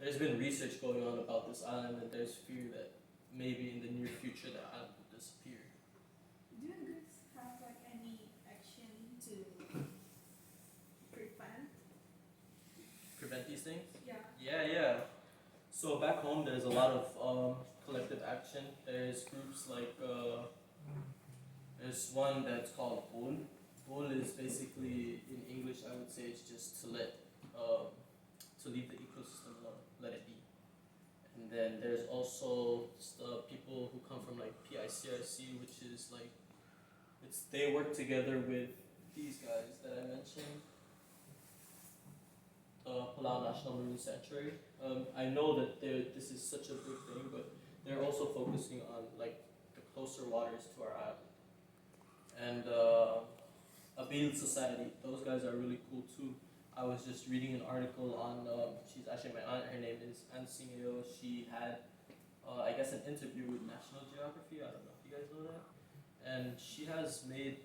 there's been research going on about this island, and there's fear that maybe in the near future the island will disappear. Do you guys have like any action to prevent? Prevent these things? Yeah. Yeah. So back home, there's a lot of collective action. There's groups like there's one that's called Bol. Bol is basically, in English, I would say it's just to let to leave the ecosystem alone, let it be. And then there's also the people who come from like PICRC, which is like they work together with these guys that I mentioned, Palau National Marine Sanctuary. I know that this is such a big thing, but they're also focusing on like the closer waters to our island. And Abil Society, those guys are really cool too. I was just reading an article on, she's actually my aunt, her name is Ansingyo. She had, I guess, an interview with National Geography. I don't know if you guys know that. And she has made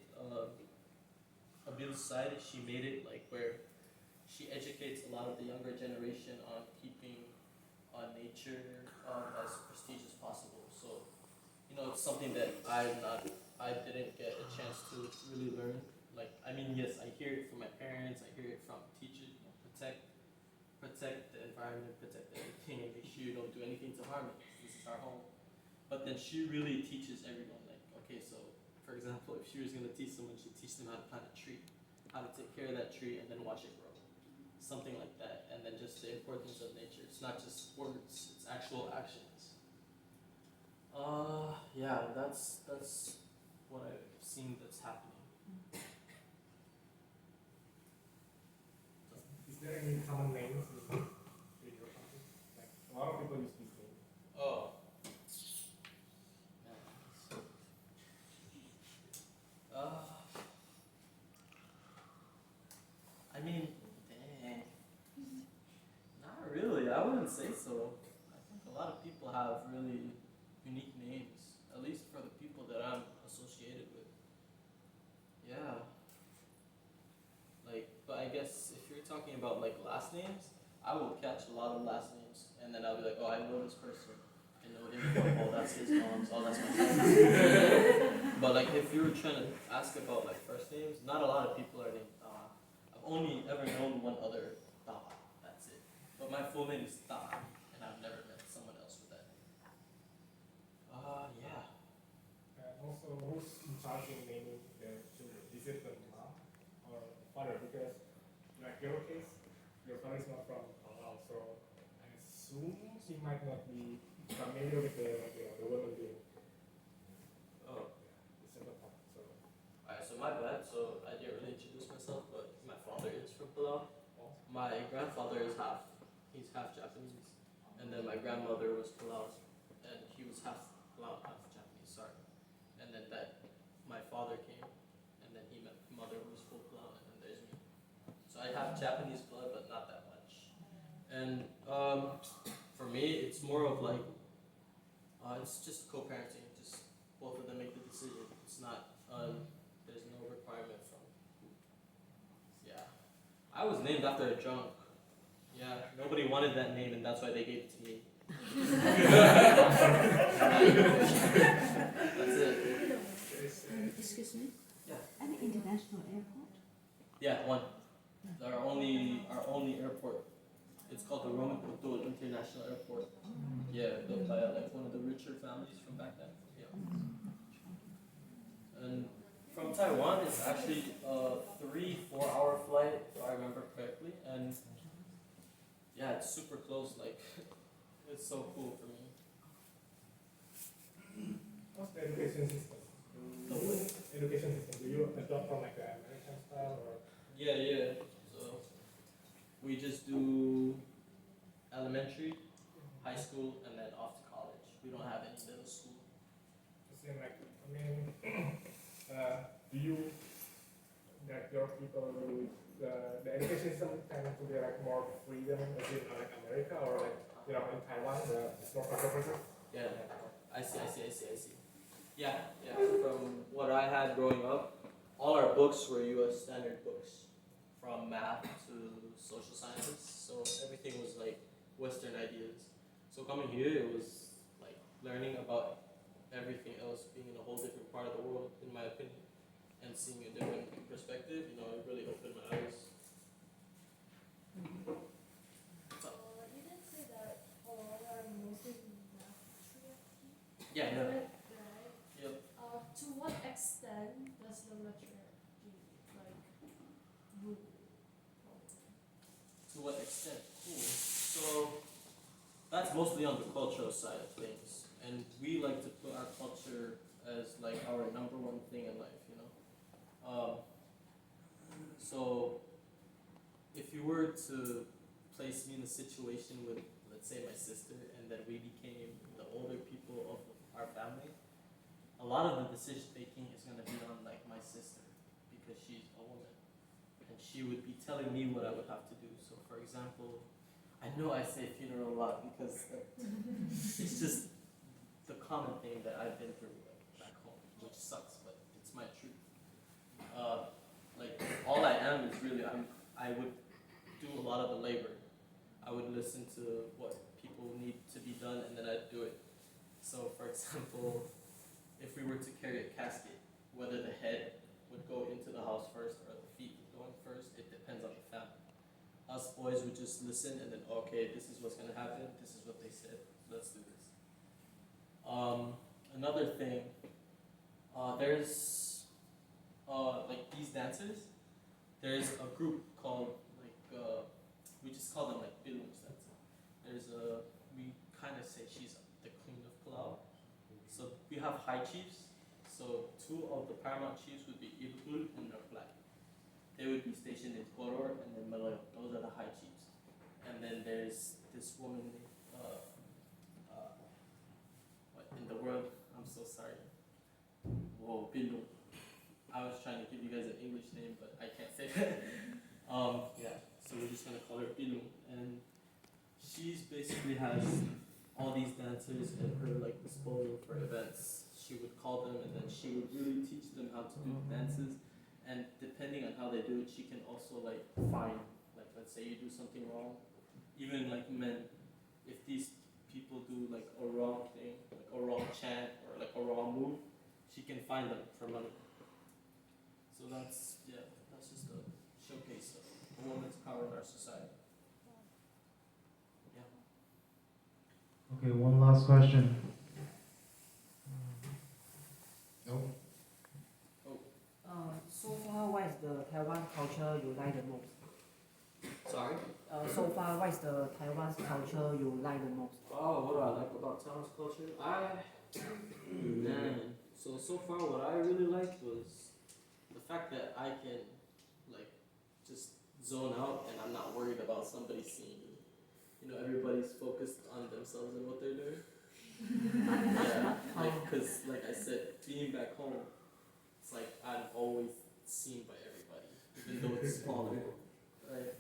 Abil Society, she made it like where she educates a lot of the younger generation on keeping nature as prestige as possible. So, it's something that I didn't get a chance to really learn. Like, I mean, yes, I hear it from my parents, I hear it from teachers, protect the environment, protect everything, and make sure you don't do anything to harm it. This is our home. But then she really teaches everyone, like, okay, so, for example, if she was going to teach someone, she'd teach them how to plant a tree, how to take care of that tree, and then watch it grow. Something like that, and then just the importance of nature. It's not just words, it's actual actions. Yeah, that's what I've seen that's happening. Is there any common names in your country? Like a lot of people use these names. Oh. I mean, dang. Not really. I wouldn't say so. I think a lot of people have really unique names, at least for the people that I'm associated with. Yeah. Like, but I guess if you're talking about like last names, I will catch a lot of last names, and then I'll be like, oh, I know this person. I know him from, oh, that's his mom's, oh, that's my mom's. But like, if you were trying to ask about like first names, not a lot of people are named Taha. I've only ever known one other Taha. That's it. But my full name is Taha, and I've never met someone else with that name. Yeah. And also, who's in charge of naming their children? Is it the mom or father? Because, like your case, your father is not from Palau, so I assume he might not be familiar with the woman being. Oh. The single part. So. Alright, so my bad. So I didn't really introduce myself, but my father is from Palau. My grandfather is he's half Japanese, and then my grandmother was Palau, and he was half Palau, half Japanese. Sorry. And then my father came, and then my mother was full Palau, and then there's me. So I have Japanese blood, but not that much. And for me, it's more of like it's just co-parenting. Just both of them make the decision. It's not there's no requirement from who. Yeah. I was named after a drunk. Yeah, nobody wanted that name, and that's why they gave it to me. That's it. Excuse me? Yeah. Any international airport? Yeah, one. Our only airport. It's called the Roman Koto International Airport. Yeah, built by like one of the richer families from back then. Yeah. And from Taiwan, it's actually a 3-4 hour flight, if I remember correctly. And yeah, it's super close. Like, it's so cool for me. What's the education system? Education system. Do you adopt from like the American style or? Yeah. So we just do elementary, high school, and then off to college. We don't have any middle school. Same like, do you, that your people do the education system tend to be like more freedom as in like America or like, in Taiwan, it's more conservative? Yeah, I see. Yeah. From what I had growing up, all our books were U.S. standard books, from math to social sciences. So everything was like Western ideas. So coming here, it was like learning about everything else, being in a whole different part of the world, in my opinion, and seeing a different perspective. You know, it really opened my eyes. You did say that all are mostly math tricky. Yeah, yeah. Right? Yep. To what extent does the matriarchy like rule? To what extent? Cool. So that's mostly on the cultural side of things, and we like to put our culture as like our number one thing in life. You know. So if you were to place me in a situation with, let's say, my sister, and then we became the older people of our family, a lot of the decision making is going to be on like my sister because she's a woman, and she would be telling me what I would have to do. So, for example, I know I say funeral a lot because it's just the common thing that I've been through like back home, which sucks, but it's my truth. Like all I am is really I would do a lot of the labor. I would listen to what people need to be done, and then I'd do it. So, for example, if we were to carry a casket, whether the head would go into the house first or the feet would go in first, it depends on the family. Us boys would just listen and then, okay, this is what's gonna happen, this is what they said, let's do this. Another thing, there's like these dancers, there's a group called we just call them like Bilums dancers. There's we kind of say she's the queen of Palau. So we have high chiefs. So two of the paramount chiefs would be Ibul and Nurflak. They would be stationed in Koror and then Malayo. Those are the high chiefs. And then there's this woman what in the world? I'm so sorry. Whoa, Bilum. I was trying to give you guys an English name, but I can't say that. Yeah, so we're just gonna call her Bilum, and she's basically has all these dancers at her like disposal for events. She would call them, and then she would really teach them how to do the dances. And depending on how they do it, she can also like fine. Like let's say you do something wrong, even like men, if these people do like a wrong thing, like a wrong chant or like a wrong move, she can fine them for money. So that's just a showcase of a woman's power in our society. Yeah. Okay, one last question. No. So far, what is the Taiwan culture you like the most? Sorry. So far, what is the Taiwan culture you like the most? Oh, what do I like about Taiwan's culture? Man. So far, what I really liked was the fact that I can like just zone out and I'm not worried about somebody seeing me. You know, everybody's focused on themselves and what they're doing. Yeah, like, cause like I said, being back home, it's like I'm always seen by everybody, even though it's smaller, right?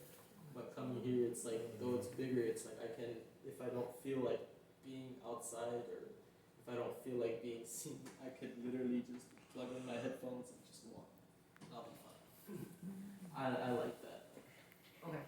But coming here, it's like, though it's bigger, it's like I can, if I don't feel like being outside or if I don't feel like being seen, I could literally just plug in my headphones and just walk. I'll be fine. I like that. Okay.